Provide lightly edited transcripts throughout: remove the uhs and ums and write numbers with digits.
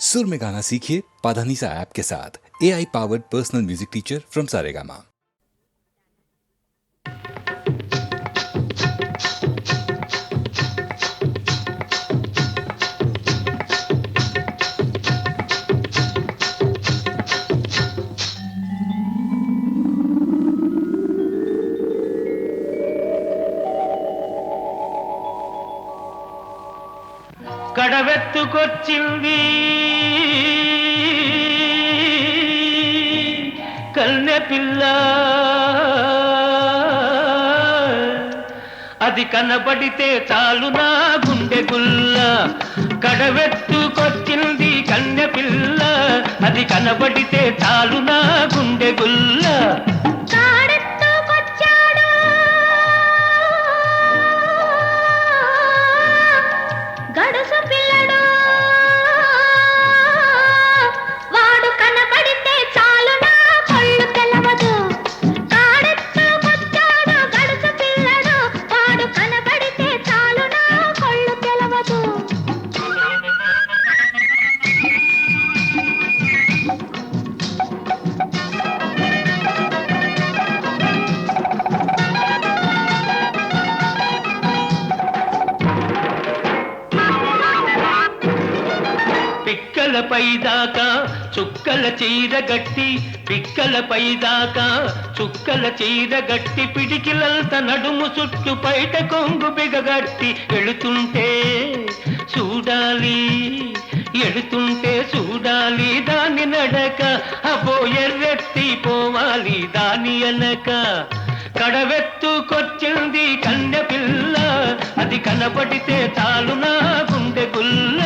सुर में गाना सीखिए पाधानीसा ऐप के साथ। AI powered personal music teacher from Saregama. కడవెత్తుకొచ్చింది కన్నె పిల్ల, అది కనబడితే చాలు నా గుండె గుల్ల. కడవెత్తుకొచ్చింది కన్నె పిల్ల, అది కనబడితే చాలు నా గుండె గుల్ల. పిక్కలపై దాకా చుక్కల చీర గట్టి, పిక్కలపై దాకా చుక్కల చీర గట్టి, పిడికిలంత నడుము చుట్టు పైట కొంగు బిగగట్టి ఎడుతుంటే చూడాలి, ఎడుతుంటే చూడాలి దాని నడక. అబో ఎర్రెత్తి పోవాలి దాని అనక. కడవెత్తుకొచ్చింది కన్నె పిల్ల, అది కనబడితే చాలు నా గుండె గుల్ల.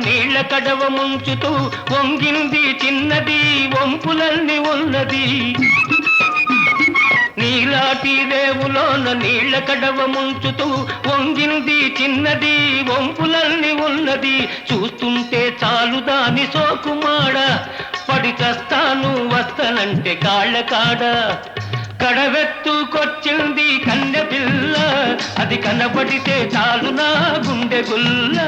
నీళ్ల కడవ ముంచుతూ వంగింది చిన్నది, వంపులన్నీ ఉన్నది. నీలాటి రేవులోన నీళ్ల కడవ ముంచుతూ వంగింది చిన్నది, వంపులన్నీ ఉన్నది. చూస్తుంటే చాలు దాని సోకుమాడ, పడి చస్తాను వస్తనంటే కాళ్ళ కాడ. కడవెత్తుకొచ్చింది కన్నె పిల్ల, అది కనబడితే చాలు నా గుండె గుల్ల.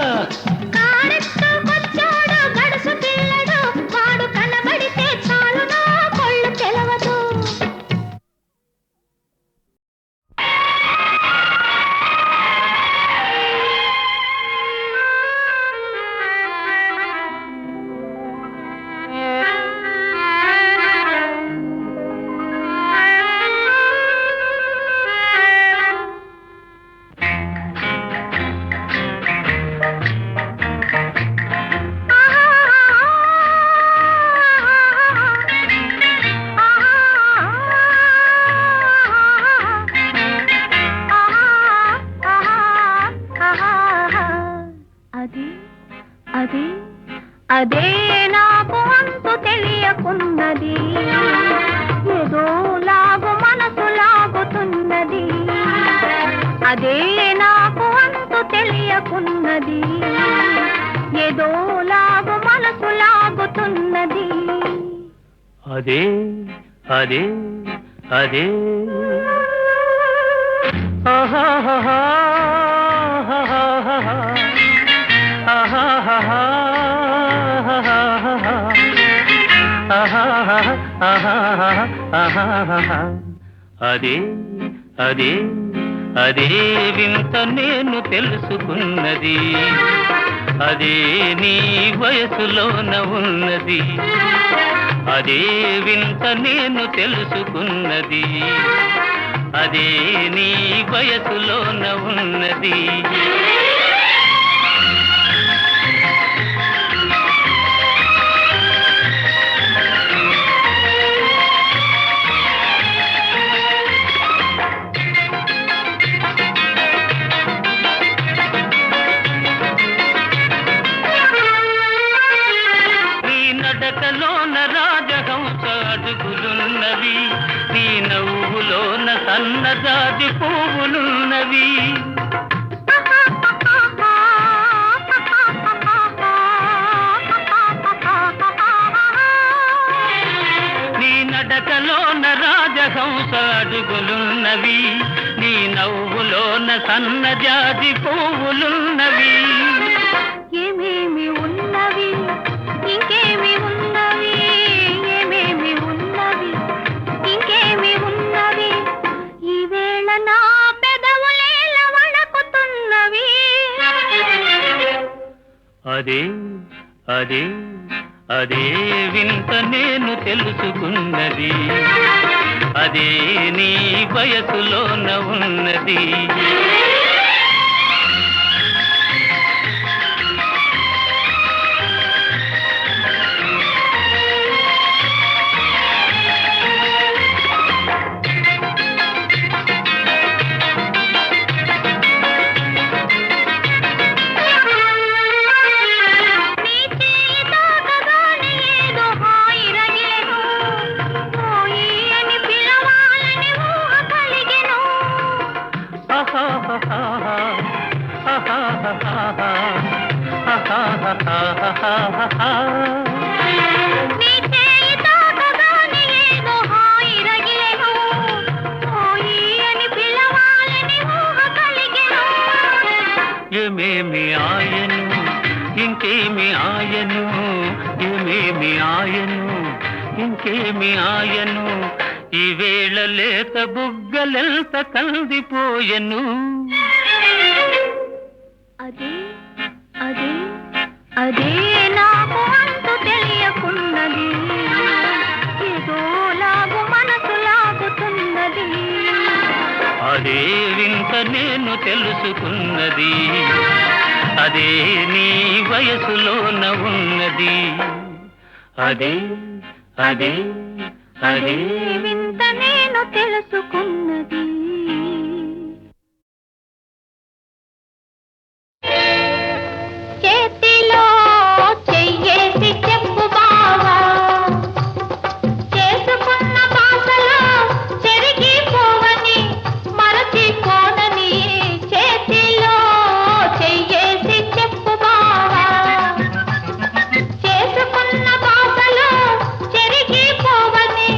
అదే అదే నాకు అంతు తెలియకున్నది, ఏదో లాగు మనసు లాగుతున్నది. అదే నాకు అంతు తెలియకున్నది, ఏదో లాగు మనసు లాగుతున్నది. అదే అదే అదే ఆహాహా అదే అదే అదే వింత నేను తెలుసుకున్నది, అదే నీ వయసులోన ఉన్నది. అదే వింత నేను తెలుసుకున్నది, అదే నీ వయసులోన ఉన్నది. నడకలోన రాజహంస అడుగులున్నవి, నీ నవ్వులోన సన్నజాజి పువ్వులున్నవి. నీ నడకలోన రాజహంస అడుగులున్నవి, నీ నవ్వులోన సన్నజాజి పువ్వులున్నవి. ఏమేమి ఉన్నవి ఇంకేమి ఉన్నవి, ఏమేమి ఉన్నవి ఇంకేమి ఉన్నవి, ఈవేళ నా పెదవులేల వణకుతున్నవి. అదే అదే అదే వింత నేను తెలుసుకున్నది, అదే నీ వయసులోన ఉన్నది. ఏమేమి ఆయను ఇంకేమి ఆయను, ఏమేమి ఆయను ఇంకేమి ఆయను, ఈవేళ లేత బుగ్గలెంత కందిపోయెను. అదే అదే అదే నాకు అంతు తెలియకున్నది, ఏదో లాగు మనసు లాగుతున్నది. అదే వింత నేను తెలుసుకున్నది, అదే నీ వయసులోన ఉన్నది. అదే అదే అదే వింత నేను తెలుసుకున్నది. చేతిలో చెయ్యేసి చెప్పు బావా, చేసుకున్న బాసలో చెరిగిపోవని మరచిపోనని. చేతిలో చెయ్యేసి చెప్పు బావా, చేసుకున్న బాసలో చెరిగిపోవని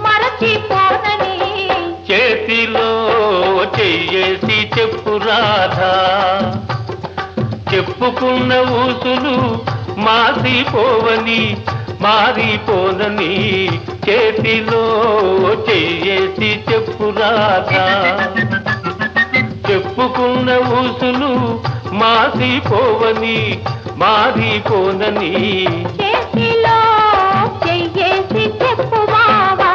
మరచిపోనని. చేతిలో చెయ్యేసి చెప్పు రాధా, చెప్పుకున్న ఊసులు మాసిపోవని మారిపోనని. చేతిలో చెయ్యేసి చెప్పు రాధా, చెప్పుకున్న ఊసులు మాసిపోవని మారిపోనని. చేతిలో చెయ్యేసి చెప్పు బావా.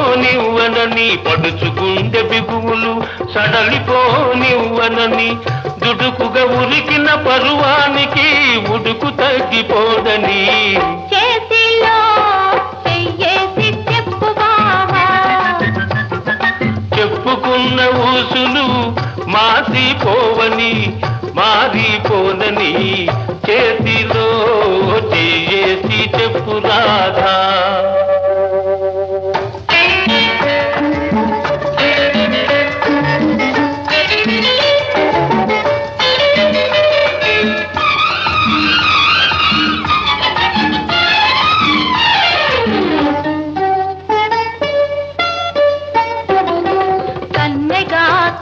సడలిపోనివ్వనని పడుచుకుండే బిగువులు సడలిపోనివ్వనని దుడుకుగా ఉరికిన పరువానికి ఉడుకు తగ్గిపోదని చేతిలో చెయ్యేసి చెప్పు బావా చెప్పుకున్న ఊసులు మారిపోనని చేతిలో చేసి చెప్పు రాధా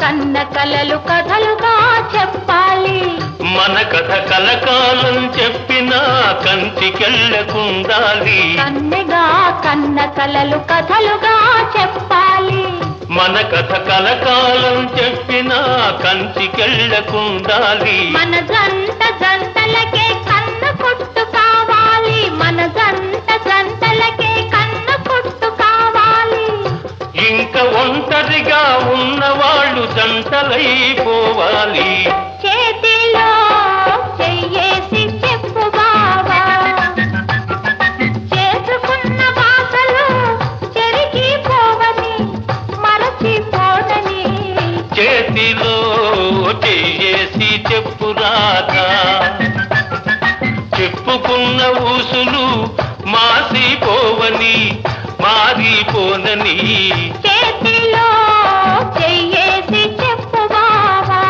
కన్న కలలు కథలుగా చెప్పాలి మన కథ కలకాలం చెప్పినా కంటికెళ్ళకుండాలి కన్నెగా కన్న కలలు కథలుగా చెప్పాలి మన కథ కలకాలం చెప్పినా కంటికెళ్ళకుండాలి మన జంటలకే కన్న పుట్టు కావాలి మన జంటలకే కన్న పుట్టు కావాలి ఇంకా ఒంటరిగా ఉన్నవాళ్ళు జంటలైపోవాలి చేతిలో చెయ్యేసి చెప్పు బావా చేసుకున్న బాసలు చెరిగిపోవని మరచిపోదని చేతిలో చేసి చెప్పు రాధా చెప్పుకున్న ఊసులు మారిపోనని చేతిలో చెయ్యేసి చెప్పు బావా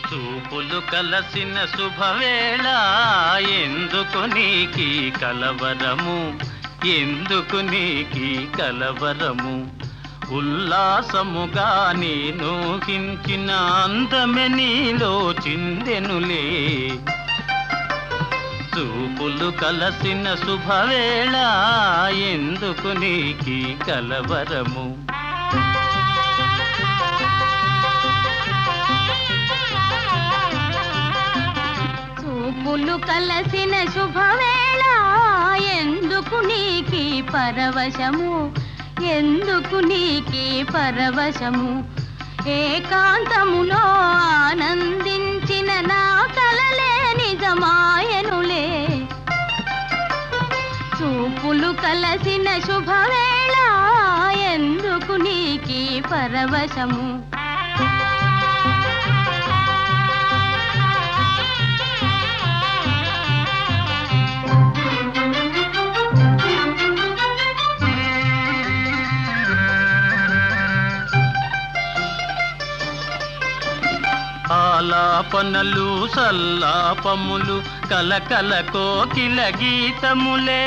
చూపులు కలసిన శుభవేళ ఎందుకు నీకి కలవరము ఎందుకు నీకి కలవరము ఉల్లాసముగా నేను హించిన అందమె నీలో చిందెనులే చూపులు కలసిన శుభవేళ ఎందుకు నీకి కలవరము చూపులు కలసిన శుభవేళ ఎందుకు నీకి పరవశము ఎందుకు నీకి పరవశము ఏకాంతములో ఆనందించిన నా కలలే నిజమాయనులే చూపులు కలసిన శుభవేళ ఎందుకు నీకి పరవశము ఆలాపనలు సల్లాపములు కలకల కోకిల గీతములే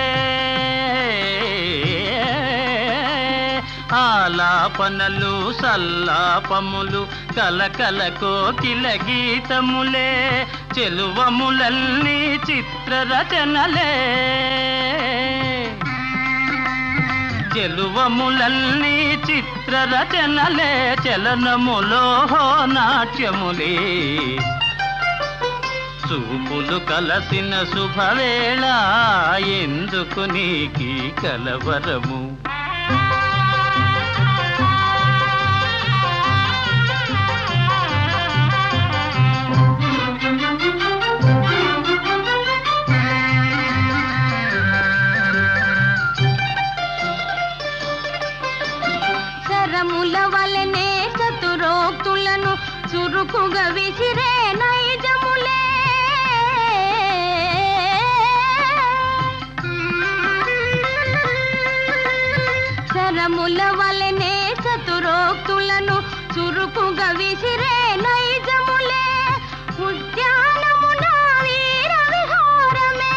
ఆలాపనలు సల్లాపములు కలకల కోకిల గీతములే చెలువములన్నీ చిత్రరచనలే చెలువములన్నీ చిత్రరచనలే చలనములో నాట్యములే చూపులు కలసిన శుభవేళ ఎందుకు నీకి కలవరము శరముల వలనే చతురోక్తులను చురుకుగా విసిరే నైజములే శరముల వలనే చతురోక్తులను చురుకుగా విసిరే నైజములే ఉద్యానమున వీర విహారమే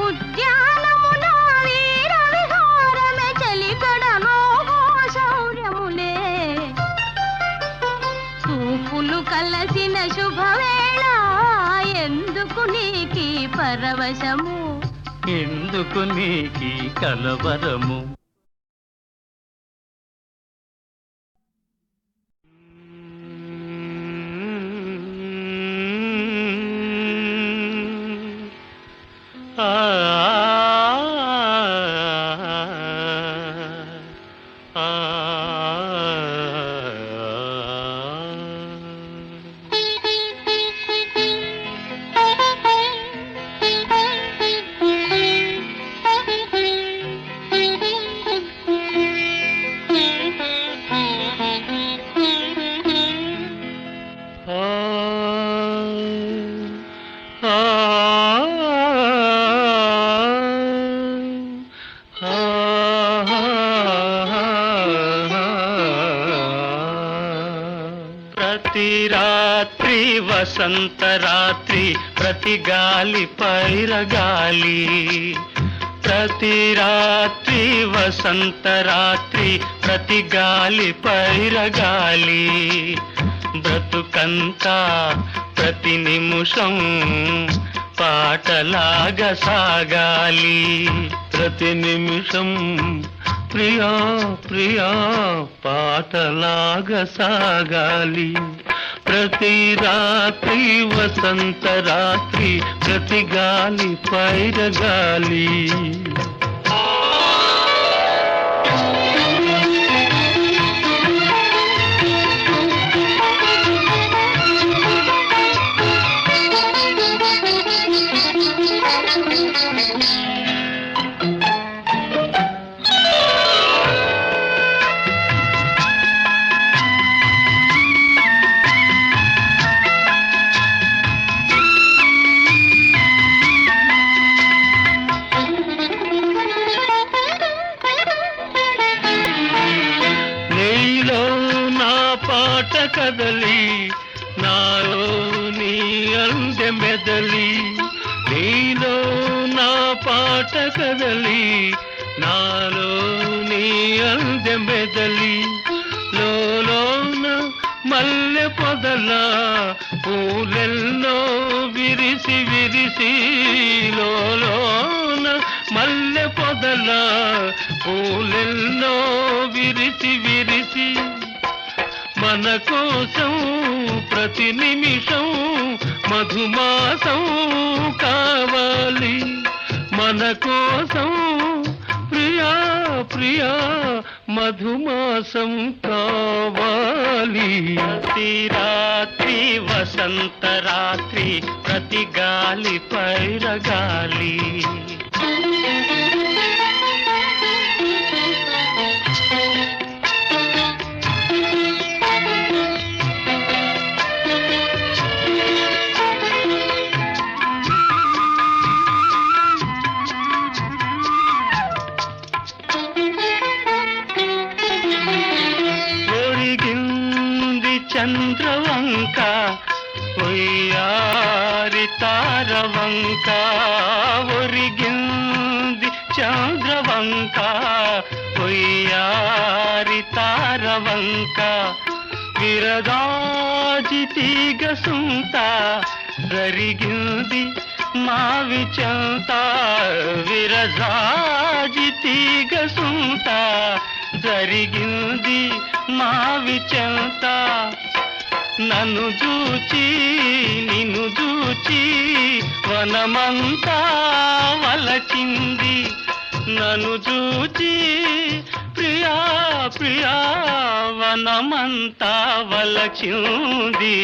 ఉద్యానమున వీర విహారమే చలికడనో శౌర్యములే చూపులు కలసిన శుభవేళ పరవశము. ఎందుకు నీకీ కలవరము? ఆ ప్రతి రాత్రి వసంత రాత్రి, ప్రతి గాలి పైరగాలి. ప్రతి రాత్రి వసంత రాత్రి, ప్రతి గాలి పైరగాలి. బ్రతుకంతా ప్రతి నిమిషం పాటలాగా సాగాలి. ప్రతి నిమిషం ప్రియా ప్రియా పాటలాగా సాగాలి. ప్రతి రాత్రి వసంత రాత్రి, ప్రతి గాలి పైరగాలి. పాట కదలి నాలో నీ అందె మెదలి. నీలో నా పాట కదలి నాలో నీ అందె మెదలి. లోలోన మల్లె పొదల పూలెల్లో విరిసి విరిసి. లోలోన మల్లె పొదల పూలెల్లో విరిసి విరిసి. మన కోసం ప్రతి నిమిషం మధుమాసం కావాలి. మన కోసం ప్రియా ప్రియా మధుమాసం కావాలి. ప్రతి రాత్రి వసంత రాత్రి, ప్రతి గాలి పైరగాలి. చంద్రవంక ఒయ్యారి తారవంక. ఒరిగింది చంద్రవంక ఒయ్యారి తారవంక. విరదాజి తీగ సుంత జరిగింది మావి చెంత. విరజాజి తీగ సుంత జరిగింది మావి చెంత. నన్ను చూచి నిన్ను చూచి వనమంతా వలచింది. నన్ను చూచి ప్రియా ప్రియా వనమంతా వలచింది.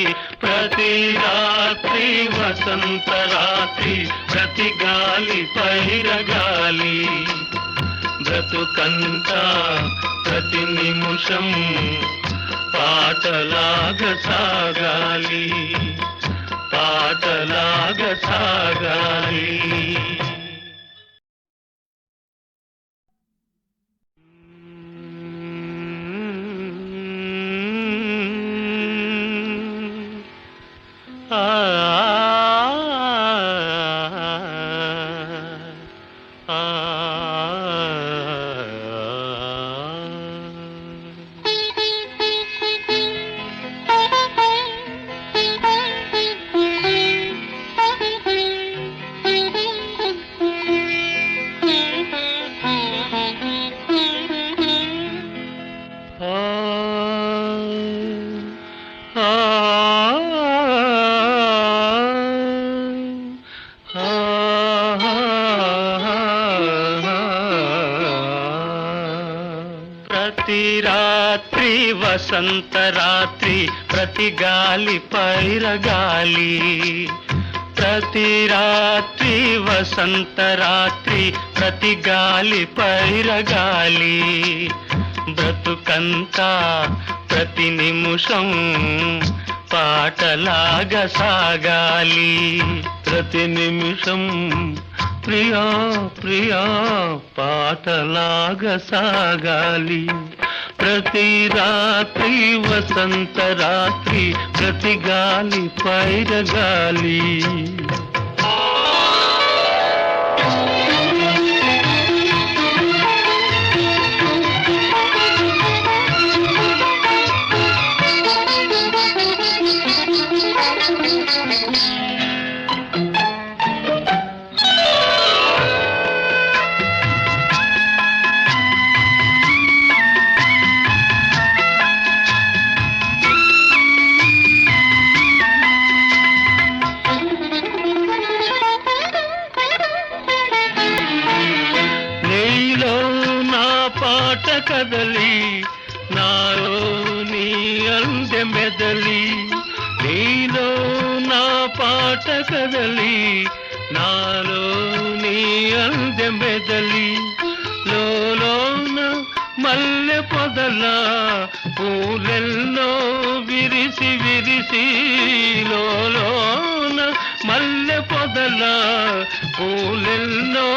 ప్రతి రాత్రి వసంత రాత్రి, ప్రతి గాలి పైరగాలి. బ్రతుకంతా ప్రతి నిమిషం పాటలాగా సాగాలి. పాటలాగా సాగాలి. ప్రతి రాత్రి వసంత రాత్రి ప్రతి గాలి పైరగాలి ప్రతి రాత్రి వసంత రాత్రి ప్రతి గాలి పైరగాలి బ్రతుకంతా ప్రతి నిమిషం పాటలాగా సాగాలి ప్రతి నిమిషం ప్రియా ప్రియా పాటలాగా సాగాలి ప్రతి రాత్రి వసంత రాత్రి ప్రతి గాలి పైరగాలి పాట కదలి నాలో నీ అందె మెదలి నీలో నా పాట కదలి నాలో నీ అందె మెదలి లోలోన మల్లె పొదల పూలెల్లో విరిసి విరిసి లోలోన మల్లె పొదల పూలెల్లో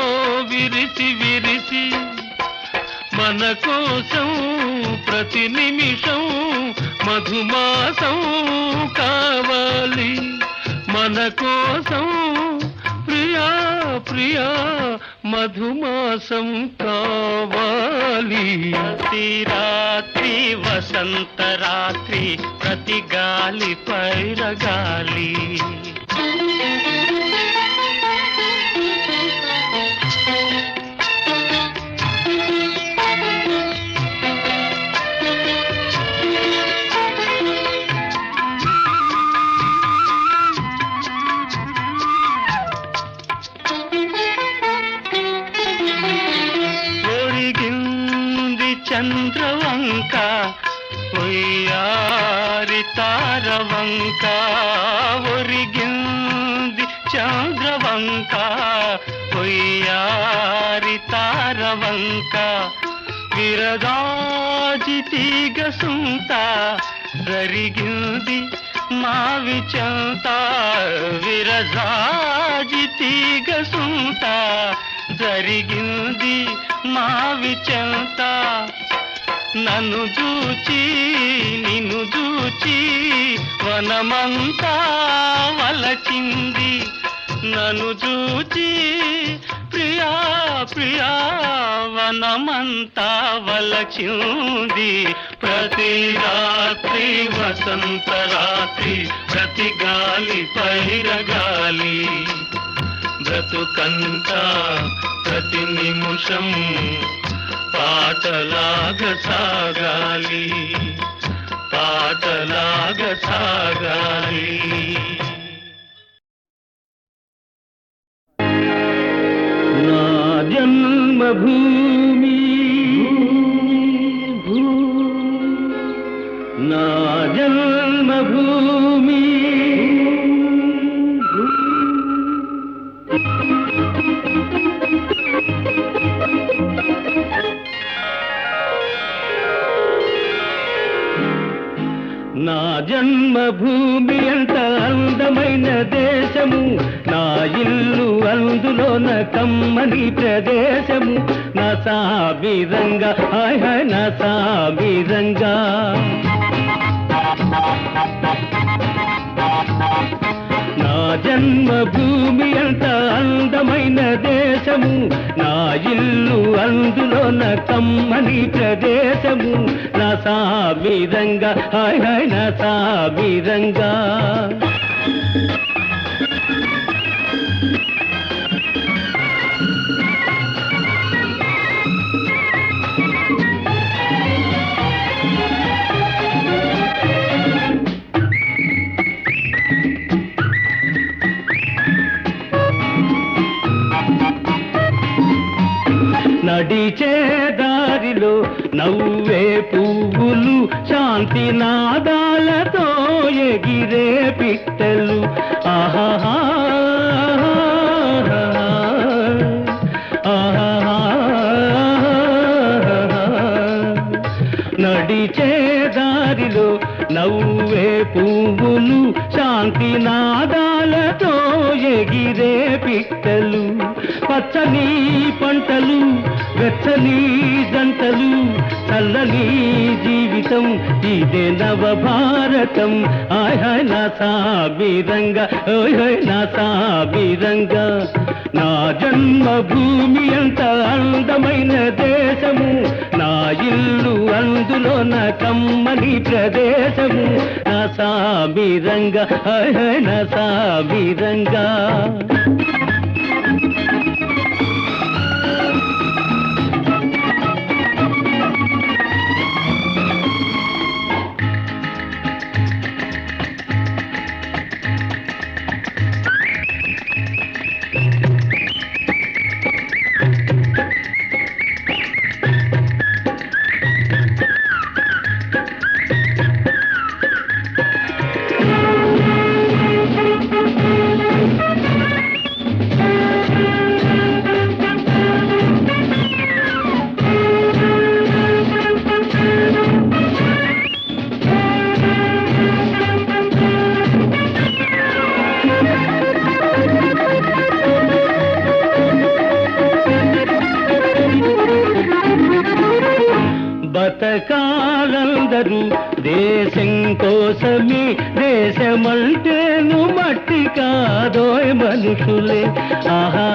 విరిసి విరిసి మన కోసం ప్రతి నిమిషం మధుమాసం కావాలి మన కోసం ప్రియా ప్రియా మధుమాసం కావాలి ప్రతి రాత్రి వసంత రాత్రి ప్రతి గాలి పైరగాలి చంద్రవంక ఒయ్యారి తారవంక ఒరిగింది చంద్రవంక ఒయ్యారి తారవంక విరదాజి తీగ సుంత జరిగింది మావి చెంత విరజాజి తీగ సుంత జరిగింది మావి చెంత నన్ను చూచి నిన్ను చూచి వనమంతా వలచింది నన్ను చూచి ప్రియా ప్రియా వనమంతా వలచింది ప్రతి రాత్రి వసంత రాత్రి ప్రతి గాలి పైరగాలి బ్రతుకంతా ప్రతి నిమిషం పాటలాగా సాగాలి పాటలాగా సాగాలి నా జన్మభూమి నా జన్మభూమి నా జన్మభూమి ఎంత అందమైన దేశము నా ఇల్లు అందులోన కమ్మని ప్రదేశము నా సామిరంగా హాయ్ హాయ్ నా సామిరంగా నా జన్మభూమి ఎంత అందమైన దేశము నా ఇల్లు అందులోన కమ్మని ప్రదేశము నా సామిరంగా హాయ్ హాయ్ నా సామిరంగా నడిచే దారి దారిలో నవ్వే పువ్వులు శాంతి నాదాలతో ఎగిరే పిట్టలు ఆహా నడిచే దారిలో నవ్వే పువ్వులు శాంతి నాదాలతో ఎగిరే పిట్టలు పచ్చని పంటలు వెచ్చని జంటలు చల్లని జీవితం ఇదే నవభారతం ఆయ్ హాయ్ నా సాబిరంగా ఓయ్ హాయ్ నా సాబిరంగా నా జన్మభూమి అంత అందమైన దేశము నా ఇల్లు అందులో నా కమ్మని ప్రదేశము నా సాబిరంగా హాయ్ హాయ్ నా సాబిరంగా బతకాలందరూ దేశం కోసమే దేశమంటేను మట్టి కాదోయ్ మనుషులే ఆహా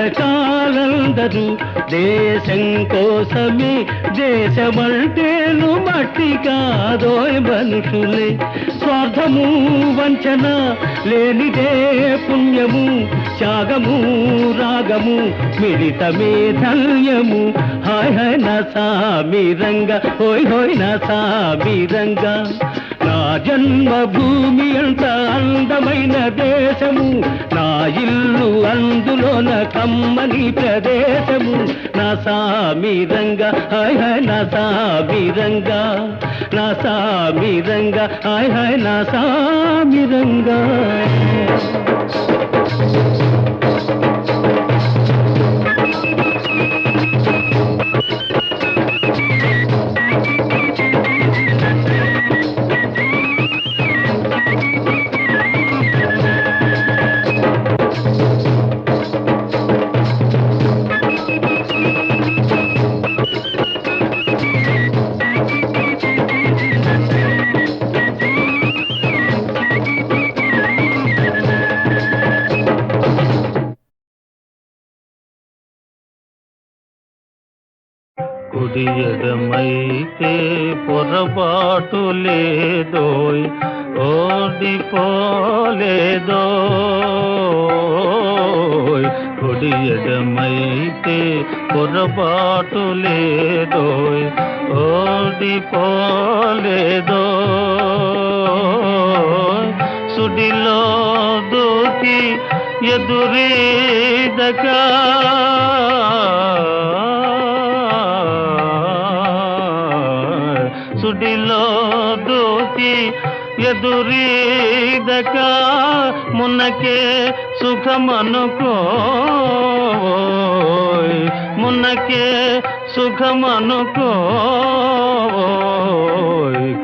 బతకాలందరూ దేశం కోసమే దేశమంటేను మట్టి కాదోయ్ మనుషులే స్వార్థము వంచన లేనిదే పుణ్యము త్యాగము రాగము మిళితమే ధన్యము హాయ్ హాయ్ నా సాబిరంగా హోయ్ హోయ్ నా సాబిరంగా నా జన్మభూమి అంత అందమైన దేశము నా ఇల్లు అందులో నా కమ్మని ప్రదేశము నా సాబిరంగా హాయ్ హాయ్ నా సాబిరంగా నా సాబిరంగా హాయ్ హాయ్ నా సాబిరంగా కుడి ఎడమైతే పొరపాటు లేదోయ్ ఓడిపోలేదోయ్ కుడి ఎడమైతే పొరపాటు లేదోయ్ ఓడిపోలేదోయ్ సుడిలో దూకి ఎదురీదగా సుడిలో దూకి ఎదురీదక మున్నకే సుఖమనుకోయ్ మున్నకే సుఖమనుకోయ్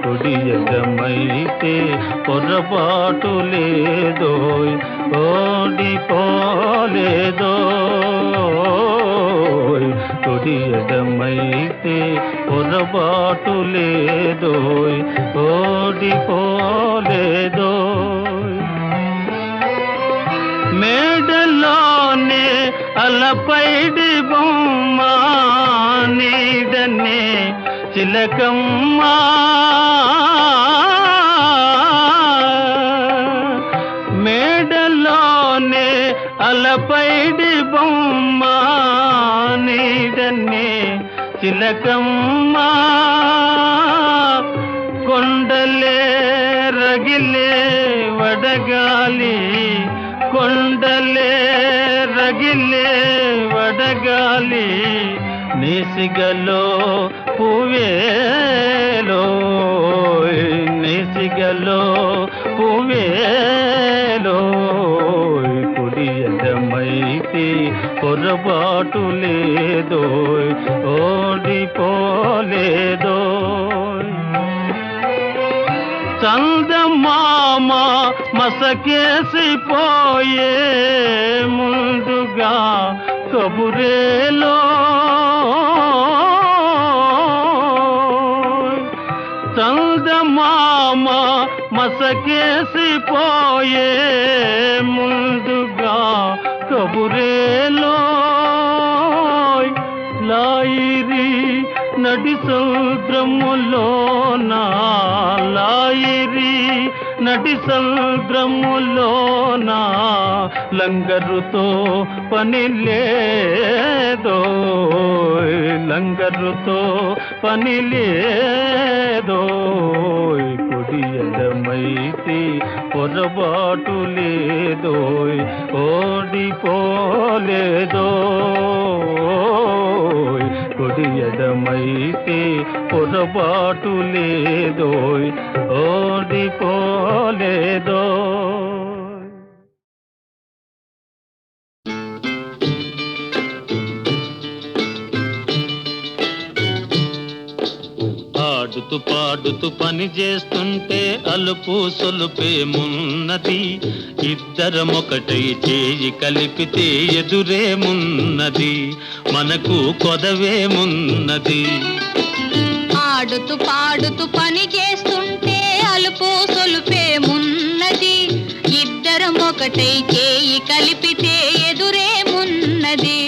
కుడి ఎడమైతే పొరపాటు లేదోయ్ ఓడిపోలేదోయ్ కుడి ఎడమైతే పొరపాటు లేదోయ్ ఓడిపోలేదోయ్ మేడలోనే అలపైడి బొమ్మ నీడనే చిలకమ్మ మేడలోనే అలపైడి బొమ్మ నీడనే చిలకమ్మ కొండలే రగిలే వడ వడగాలి కొండలే రగిలే వడగాలి నేసిగలో పువ్వేలో నేసిగలో పువ్వేలో కుడియడమైతే పొరపాటు లేదో ఓడిపోలేదో చందమామ మసకేసిపోయే ముందుగా కబురేలో చందమామ మసకేసిపోయే ముందుగా కబురేలో లాయిరి నడి సముద్రములోన లాయిరి నడి సముద్రములోన లంగరుతో పని లేదో లంగరుతో పని లేదో కుడియడమైతే పొరపాటు లేదో ఓడిపోలేదో కుడియడమైతే పొరపాటు లేదో ఓడిపోలేదో ఆడుతూ పాడుతూ పని చేస్తుంటే అలుపు సొలుపేమున్నది ఇద్దరమొకటై చేయి కలిపితే ఎదురేమున్నది మనకు కొదవేమున్నది ఆడుతూ పాడుతూ పని చేస్తుంటే అలుపు సొలుపేమున్నది ఇద్దరం ఒకటై చేయి కలిపితే ఎదురేమున్నది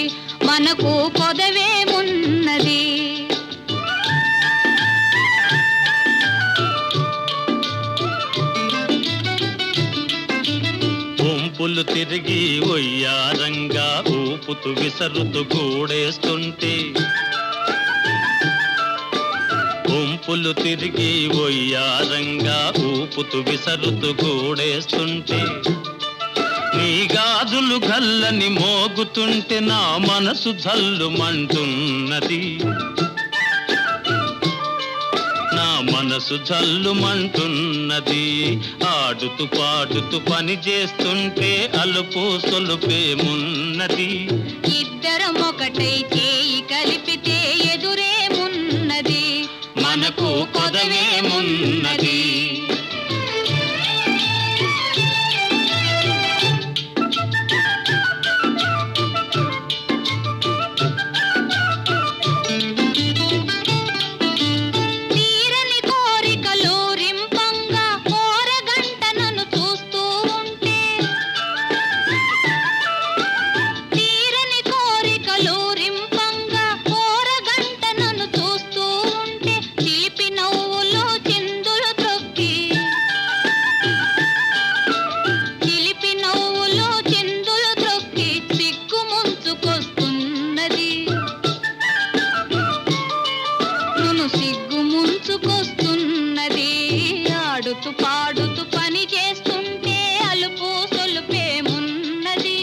మనకు పొదవేమున్నది ఊపులు తిరిగి ఒయ్యారంగా ఊపుతూ విసరుతూ కూడేస్తుంటే ఊపులు తిరిగి ఒయ్యారంగా ఊపుతూ విసరుతూ కూడేస్తుంటే నీ గాజులు గల్లని మోగుతుంటే నా మనసు జల్లుమంటున్నది నా మనసు జల్లుమంటున్నది ఆడుతూ పాడుతూ పని చేస్తుంటే అలుపు సొలుపేమున్నది ఇద్దరం ఒకటై చేయి కలిపితే ఎదురేమున్నది మనకు కొదవేమున్నది పాడుతూ పని చేస్తుంటే అలుపు సొలుపేమున్నది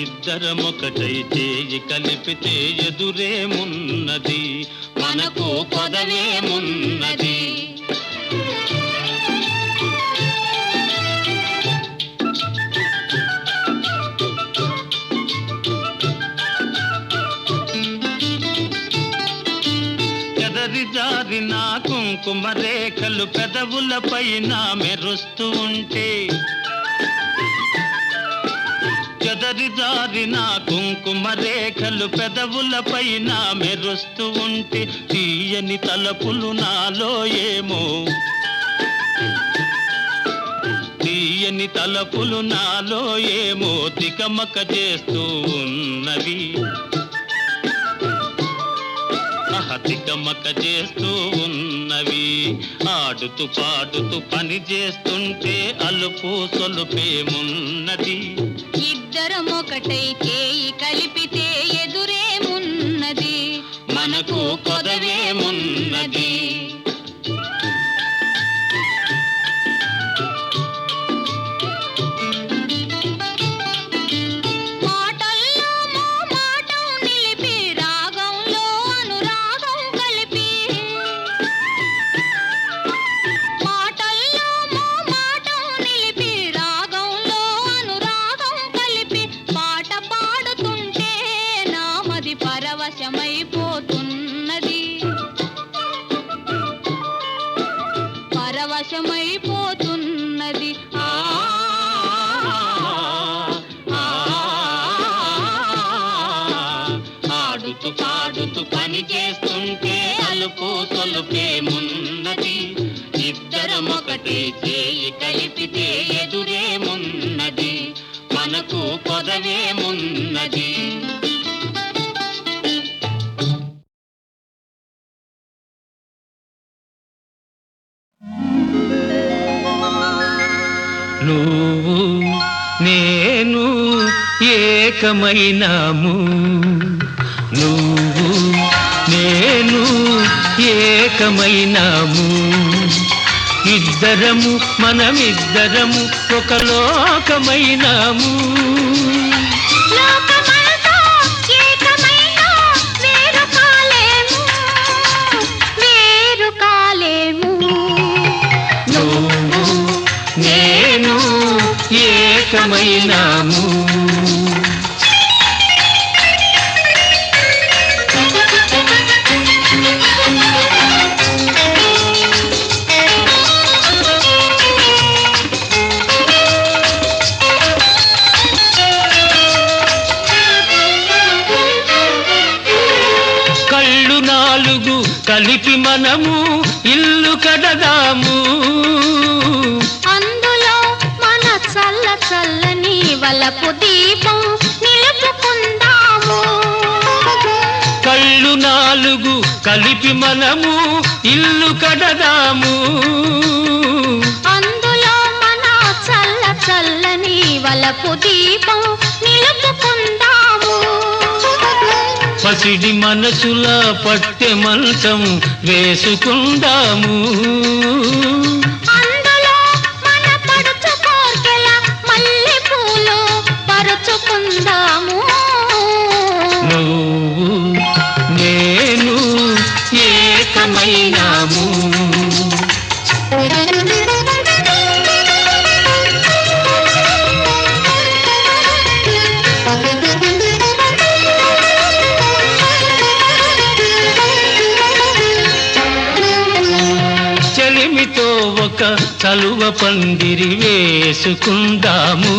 ఇద్దరమొకటై చేయి కలిపితే ఎదురేమున్నది మనకు కొదవేమున్నది జారిన కుంకుమ రేఖలు పెదవులపైన మెరుస్తూ ఉంటే చెదరి జారిన కుంకుమ రేఖలు పెదవులపైన మెరుస్తూ ఉంటే తీయని తలపులు నాలో ఏమో తీయని తలపులు నాలో ఏమో తికమక చేస్తూ ఉన్నవి తికమక చేస్తూ ఉన్నవి ఆడుతూ పాడుతూ పని చేస్తుంటే అలుపు సొలుపేమున్నది ఇద్దరం ఒకటై చేయి కలిపితే ఎదురేమున్నది మనకు కొదవేమున్నది ఆకాశమైపోతున్నది. ఆడుతూ పాడుతూ పని చేస్తుంటే అలుపు సొలుపేమున్నది, ఇద్దరమొకటే చేయి కలిపితే ఎదురేమున్నది, మనకు కొదవేమున్నది. నువ్వు నేను ఏకమైనాము, నువ్వు నేను ఏకమైనాము, ఇద్దరము మనమిద్దరము ఒక లోకమైనాము. లోకమంతా ఏకమైనా వేరు కాలేము, వేరు కాలేము. నువ్వు నేను ఏకమైనాము. కళ్ళు నాలుగు కలిపి మనము ఇల్లు కడదాము, అందులో మన చల్ల చల్లని వలపు దీపం నిలుపుకుందాము. కళ్ళు నాలుగు కలిపి మనము ఇల్లు కడదాము, అందులో మన చల్ల చల్లని వలపు దీపం నిలుపుకుందాము. పసిడి మనసుల పట్టె మంచం వేసుకుందాము, అందులో మన పడుచు కోర్కెల మల్లె పూలు పరుచుకుందాము. నువ్వు నేను ఏకమైనాము. చెలిమితో ఒక చలువ పందిరి వేసుకుందాము,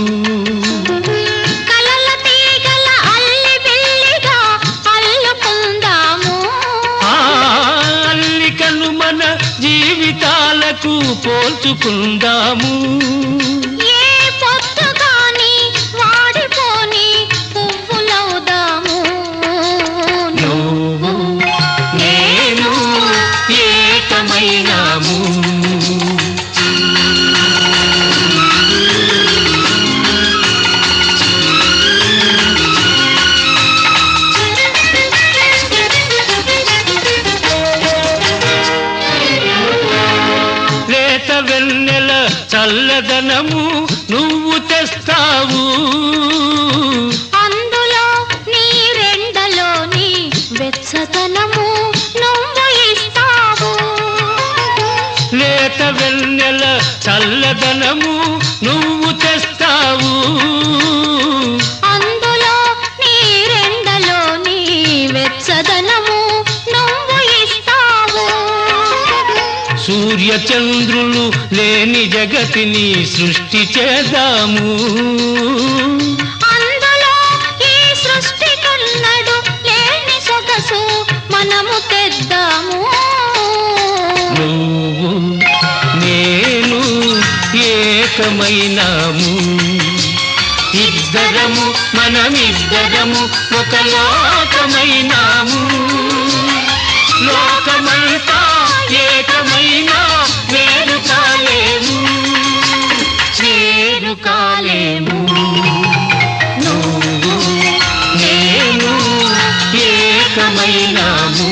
కలల తీగల అల్లి బిల్లిగా అల్లుకుందాము. ఆ అల్లికను మన జీవితాలకు పోల్చుకుందాము. ఏ పొత్తు గాని వాడిపోని పువ్వులవుదాము. నువ్వు నేను ఏకమైనాము. లేత వెన్నెల చల్లదనము నువ్వు తెస్తావు, అందులో నీ రెండలోని వెచ్చదనము నువ్వు ఇస్తావు. లేత వెన్నెల చల్లదనము నువ్వు తెస్తావు, అందులో నీ రెండలోని వెచ్చదనము నువ్వు ఇస్తావు. సూర్య చంద్రులు లేని జగతిని సృష్టి చేద్దాము, అందులో ఈ సృష్టికున్నడు లేని సొగసు మనము తెద్దాము. నువ్వు నేను ఏకమైనాము, ఇద్దరము మనమిద్దరము ఒక లోకమైనాము. లోకమంతా ఏకమైనా వేరు కాలేము, వేరు కాలేము. నువ్వు నేను ఏకమైనాము.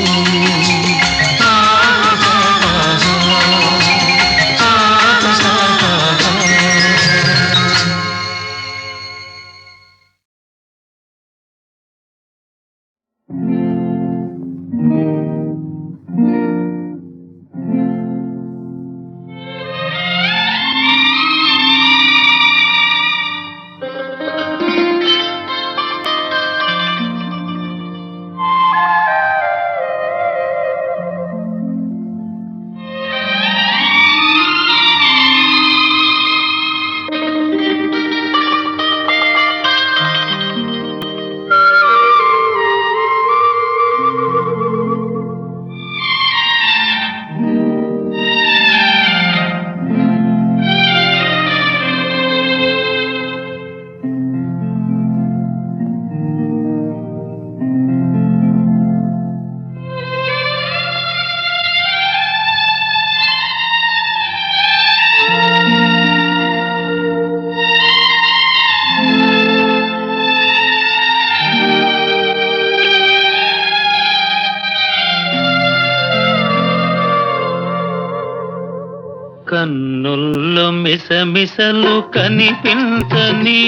కన్నుల్లో మిసమిసలు కనిపించని,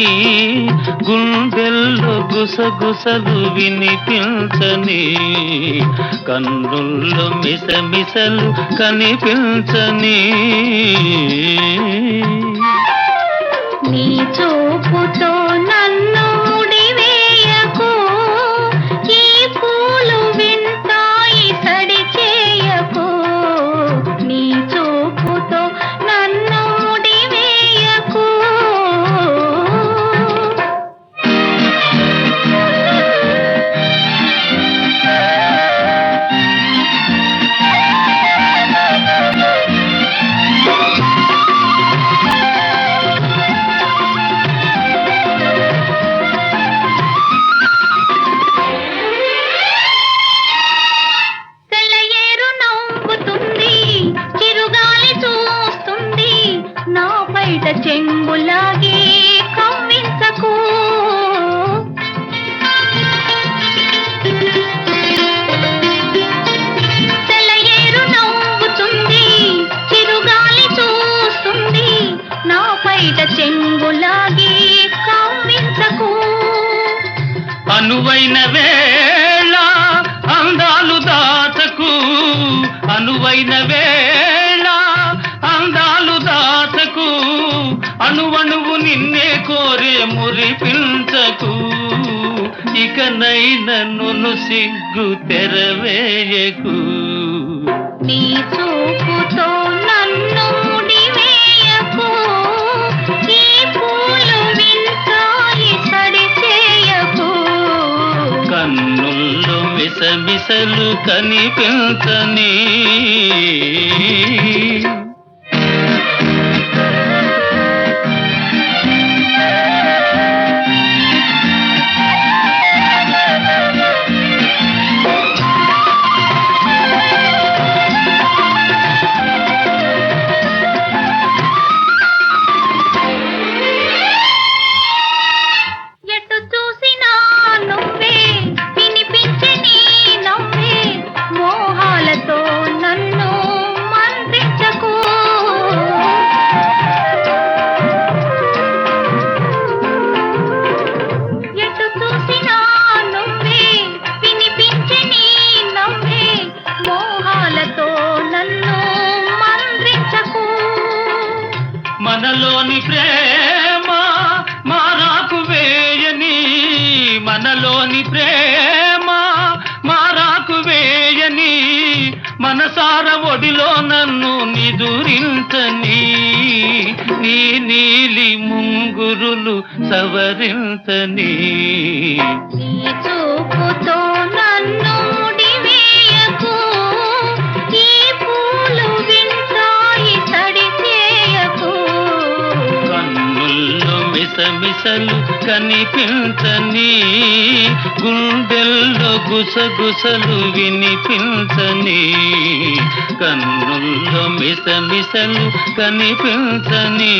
గుండెల్లో గుసగుసలు వినిపించని, కన్నుల్లో మిసమిసలు కనిపించని. నీ చూపుతో నన్ను ముడివేయకు, ఈ పూలు వింటాయి సడి చేయకు. నీ చూపుతో నన్ను ముడివేయకు. సెలయేరు నవ్వుతుంది, చిరుగాలి చూస్తుంది, నా బయట చెంగులాగి కవ్వించకు. సెలయేరు నవ్వుతుంది, చిరుగాలి చూస్తుంది, నా బయట చెంగులాగి కవ్వించకు. అనువైన వేళ అందాలు దాచకు, అనువైన వేళ అందాలు దాచకు, అణువణువు నిన్నే కోరే మురిపించకు. ఇకనైనా నన్ను సిగ్గు తెరవేయకు. నీ చూపుతో నన్ను ముడివేయకు, ఈ పూలు వింటాయి సడి చేయకు. కన్నుల్లో మిసమిసలు కనిపించని. ఎటు చూసినా నువ్వే, వినిపించే నీ నవ్వే, మోహాలతో నన్ను మంత్రించకు. ఎటు చూసినా నువ్వే, వినిపించే నీ నవ్వే, మోహాలతో నన్ను మంత్రించకు. మనలోని ప్రేమ మారాకు వేయని, మనలోని ప్రేమ మారాకు వేయని, మనసార ఒడిలో నన్ను నిదురించని, నీ నీలి ముంగురులు సవరించని. నీ చూపుతో నన్ను ముడివేయకు, ఈ పూలు వింటాయి సడి చేయకు. కన్నుల్లో మిసమిసలు కనిపించని, గుండెల్లో గుసగుసలు వినిపించని, కన్నుల్లో మిసమిసలు కనిపించని.